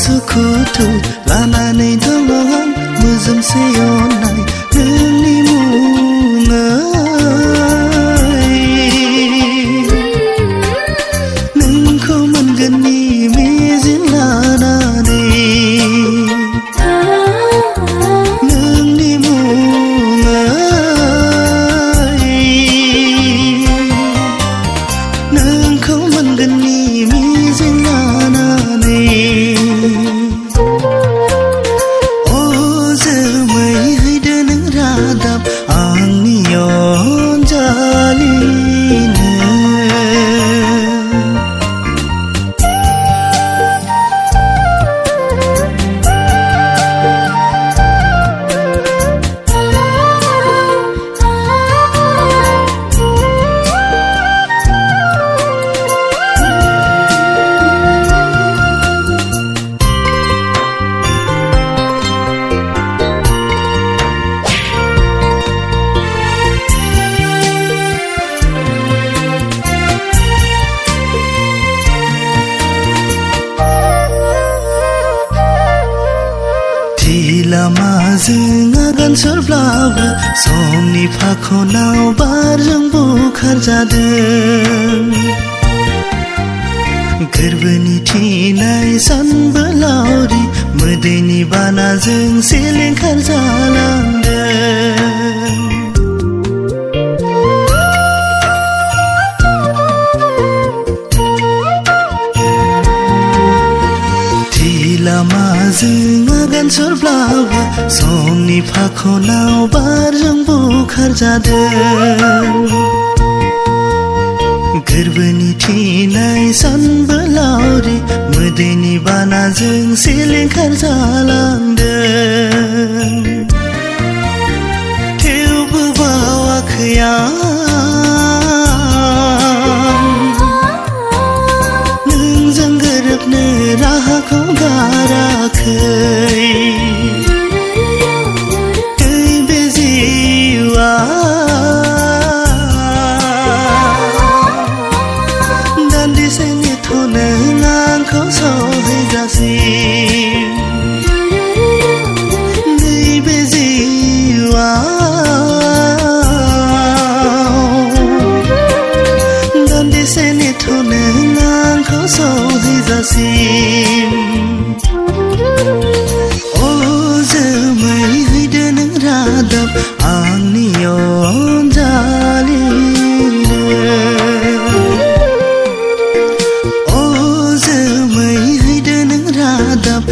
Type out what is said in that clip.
सुखुथु लानानै दङ आं मोजोमसे अननाय नोंनि मुङै नोंखौ मोनगोननि मिजिं लानानै नोंनि मुङै नोंखौ मोनगोननि मिजिं लानानै अ जोमै हैदो नों रादाब आंनि अनजालिनो लामाजों आगान सुरब्लाबो समनि फाखनाव बारजों बुखारजादों गोरबोनि थिनाय सानबोलावरि मोदैनि बानाजों सिलिंखार जालांदों लामाजों आगान सुरब्लाबो समनि फाखनाव बारजों बुखारजादों गोरबोनि थिनाय सानबोलावरि मोदैनि बानाजों सिलिंखार जालांदों थेवबो बावाखै आं नोंजों गोरोबनो राहाखौ गाराखै बे जिउआ दान्दिसे नेथ' नों आंखौ सहैजासिम नैबे जिउआ दान्दिसे नेथ' नों आंखौ सहैजासिम अ जोमै हैदो नों रादाब आंनि अनजालिनो अ जोमै हैदो नों रादाब